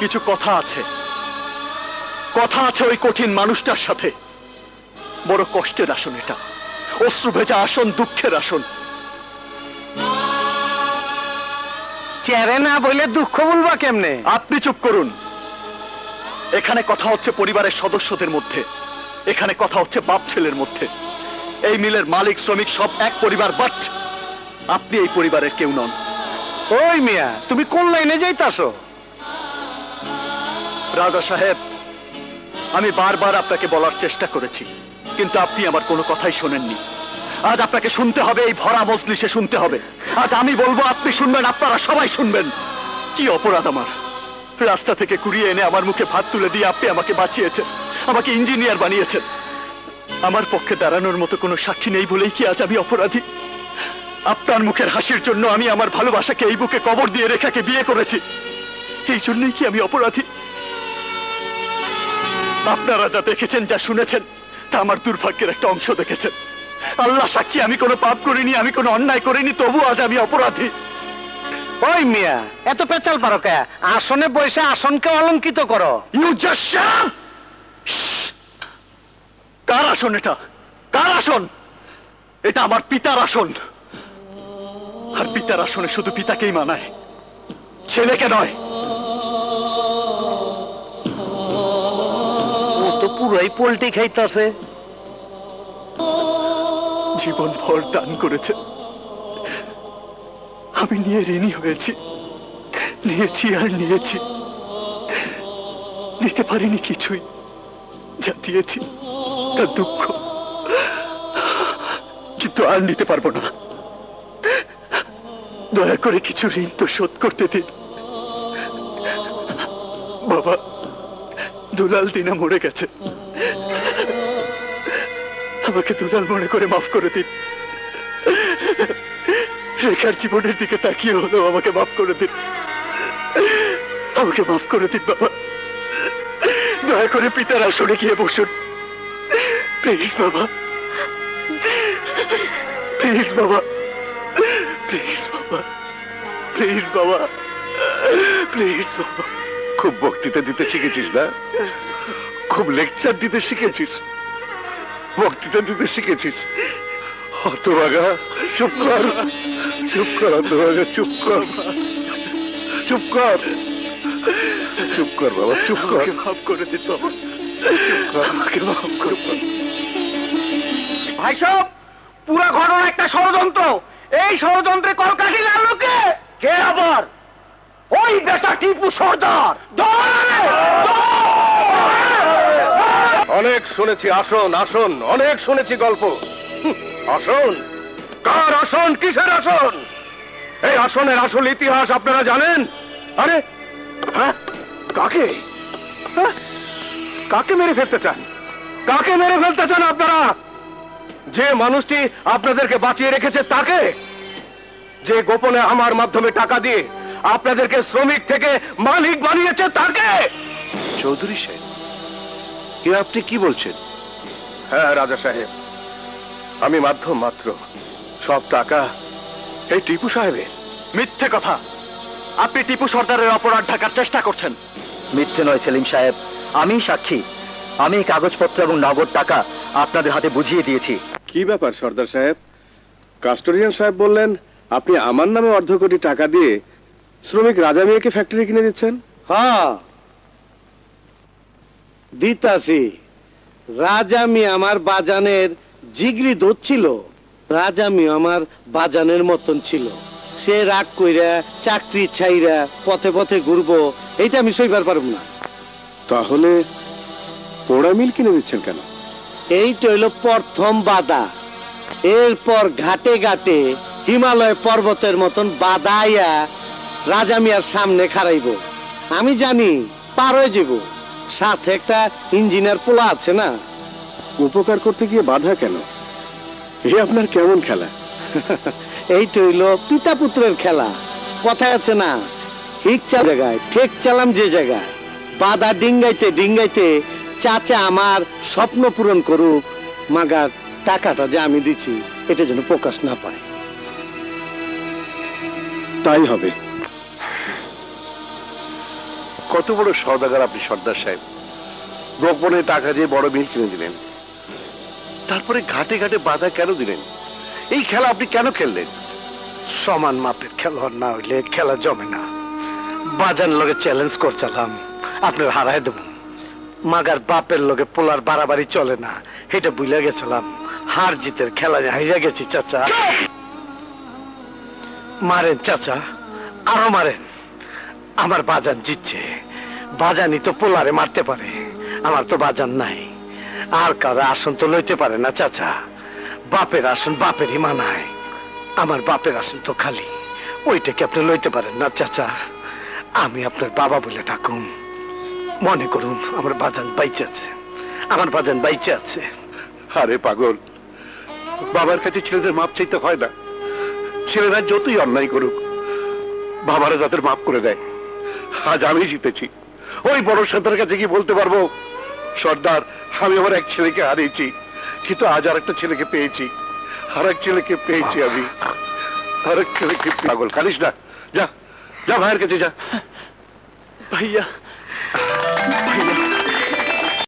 কিছু কথা আছে, কথা আছে ওই কঠিন মানুষটার সাথে। বড় কষ্টের আসন এটা, অশ্রু ভেজা আসন, দুঃখের আসন। চেরে না বলে দুঃখ বলবা কেমনে? আপনি চুপ করুন। এখানে কথা হচ্ছে পরিবারের সদস্যদের মধ্যে, এখানে কথা হচ্ছে বাপ ছেলের মধ্যে। এই মিলের মালিক শ্রমিক সব এক পরিবার, বাট আপনি এই পরিবারের কেউ নন। ওই মিয়া, তুমি কোন লাইনে যাইতাছো? রাজা সাহেব, আমি বারবার আপনাকে বলার চেষ্টা করেছি, কিন্তু আপনি আমার কোনো কথাই শোনেননি। আজ আপনাকে শুনতে হবে, এই ভরা মজলিসে শুনতে হবে। আজ আমি বলবো, আপনি শুনবেন, আপনারা সবাই শুনবেন। কি অপরাধ আমার? রাস্তা থেকে কুড়িয়ে এনে আমার মুখে ভাত তুলে দিয়ে আপনি আমাকে বাঁচিয়েছেন, আমাকে ইঞ্জিনিয়ার বানিয়েছেন। আমার পক্ষে দাঁড়ানোর মতো কোনো সাক্ষী নেই বলেই কি আজ আমি অপরাধী? আপনার মুখের হাসির জন্য আমি আমার ভালোবাসাকে এই বুকে কবর দিয়ে রেখাকে বিয়ে করেছি, এই জন্যই কি আমি অপরাধী? আপনারা যা দেখেছেন, যা শুনেছেন, তা আমার দুর্ভাগ্যের একটা অংশ দেখেছেন। আল্লাহ সাক্ষী, আমি কোনো পাপ করিনি, আমি কোনো অন্যায় করিনি, তবু আজ আমি অপরাধী। ওই মিয়া, এত পেঁচাল পারো কে? আসনে বসে আসনকে অলঙ্কিত করো। You just shut up! কার আসন এটা? কার আসন? এটা আমার পিতার আসন। আর পিতার আসনে শুধু পিতাকেই মানায়, ছেলেকে নয়। ও তো পুরাই পোল্টি খাইতাছে। জীবন ভর দান করেছে, আমি নিয়ে ঋণী হয়েছি, নিয়েছি আর নিয়েছি। নিতে পারিনি কিছুই, যা দিয়েছি তা দুঃখ, কিন্তু আর নিতে পারবো না। দয়া করে কিছু ঋণ তো শোধ করতে দিন। বাবা, দুলাল দিনা মরে গেছে, আমাকে দুলাল মনে করে মাফ করে দিন। রেখার জীবনের দিকে তাকিয়ে হলেও আমাকে মাফ করে দিন, আমাকে মাফ করে দিন বাবা। দয়া করে পিতার আসনে গিয়ে বসুন, প্লিজ বাবা, প্লিজ বাবা, প্লিজ বাবা, প্লিজ বাবা, প্লিজ বাবা। খুব বক্তৃতা দিতে শিখেছিস না? খুব লেকচার দিতে শিখেছিস, বক্তৃতা দিতে শিখেছিস। হতভাগা, চুপ কর, চুপ কর, হতভাগা, চুপ কর, চুপ কর, চুপ কর বাবা, চুপ কর। মাফ করে দিন বাবা, আমাকে মাফ কর। ভাই সব পুরা ঘটনা একটা ষড়যন্ত্র। এই ষড়যন্ত্রে কলকাঠি লাগলো কে? কে আবার? ওই বেটা টিপু সর্দার। অনেক শুনেছি আসন আসন, অনেক শুনেছি গল্প। আসন? কার আসন? কিসের আসন? এই আসনের আসল ইতিহাস আপনারা জানেন? আরে হ্যাঁ, কাকে? হ্যাঁ? কাকে মেরে ফেলতে চান? কাকে মেরে ফেলতে চান আপনারা? যে মানুষটি আপনাদেরকে বাঁচিয়ে রেখেছে তাকে? যে গোপনে আমার মাধ্যমে টাকা দিয়ে আপনাদেরকে শ্রমিক থেকে মালিক বানিয়েছে তাকে? চৌধুরী সাহেব, এ আপনি কি বলছেন? হ্যাঁ রাজা সাহেব, আমি মাধ্যম মাত্র, সব টাকা এই টিপু সাহেবের। মিথ্যে কথা। আপনি টিপু সর্দারের অপরাধ ঢাকার চেষ্টা করছেন। মিথ্যে নয় সেলিম সাহেব, আমি সাক্ষী। আমি কাগজপত্র এবং নগদ টাকা আপনাদের হাতে বুঝিয়ে দিয়েছি। কি ব্যাপার সর্দার সাহেব? কাস্টোডিয়ান সাহেব বললেন আপনি আমার নামে অর্ধ কোটি টাকা দিয়ে শ্রমিক রাজা মিয়াকে ফ্যাক্টরি কিনে দিচ্ছেন। হ্যাঁ দিতাছি। রাজা মিয়া আমার বাজানের জিগরি দুধ ছিল। রাজা মিয়া আমার বাজানের মতন ছিল। সে রাগ কইরা চাকরি ছাইরা পথে পথে ঘুরবো, এইটা আমি সইবার পারব না। তাহলে পোড়া মিল কিনে দিচ্ছেন কেন? এইটা হইল প্রথম বাধা। এরপর ঘাটে ঘাটে হিমালয় পর্বতের মতন বাদাইয়া রাজা মিয়ার সামনে খাড়াইব। আমি জানি পার হয়ে যাব। সাথে একটা ইঞ্জিনিয়ার পোলা আছে না। উপকার করতে গিয়ে বাধা কেন? এ আপনার কেমন খেলা? এইটা হইল পিতা পুত্রের খেলা। কথায় আছে না, ঠিক চাল জায়গায় ঠিক চালাম যে জায়গায়। বাধা ডিঙ্গাইতে ডিঙ্গাইতে চাচা আমার স্বপ্ন পূরণ করুক, মাগার টাকাটা যে আমি দিচ্ছি এটা যেন প্রকাশ না পায়। তাই হবে। কত বড় সওদাগর আপনি সর্দার সাহেব। গোপনে টাকা দিয়ে বড় মিল কিনে দিলেন, তারপরে ঘাটে ঘাটে বাধা কেন দিলেন? এই খেলা আপনি কেন খেললেন? সমান মাপের খেলোয়াড় না হইলে খেলা জমে না। বাজার লগে চ্যালেঞ্জ করছিলাম, আপনার হারাই দেব। মাগার বাপের লগে পোলার বাড়াবাড়ি চলে না, এটা বুঝলে গেছিলাম। হার জিতের খেলা হাইরা গেছি চাচা। মারেন চাচা, আরো মারেন। আমার বাজান জিতছে, বাজানই তো পোলারে মারতে পারে, আমার তো বাজান নাই। আর কারো আসন তো লইতে পারে না চাচা। বাপের আসন বাপেরই মানায়, আমার বাপের আসন তো খালি, ওইটাকে আপনি লইতে পারেন না চাচা। আমি আপনার বাবা বলে ডাকুন, মনে করুন আমার বাজান বাইচে আছে, আমার বাজান বাইচে আছে। আরে পাগল, বাবার কাছে ছেলেদের মাপ চাইতে হয় না। ছেলেরা যতই অন্যায় করুক, বাবারা যাদের মাপ করে দেয়। আজ আমি জিতেছি, ওই বড় সর্দারের কাছে কি বলতে পারবো, সর্দার আমি আমার এক ছেলেকে হারিয়েছি, কিন্তু আজ আর একটা ছেলেকে পেয়েছি। আর এক ছেলেকে পেয়েছি আমি, আর এক ছেলেকে। পাগল কানিস না, যা যা ভাইয়ের কাছে যা। ভাইয়া, ভাইয়া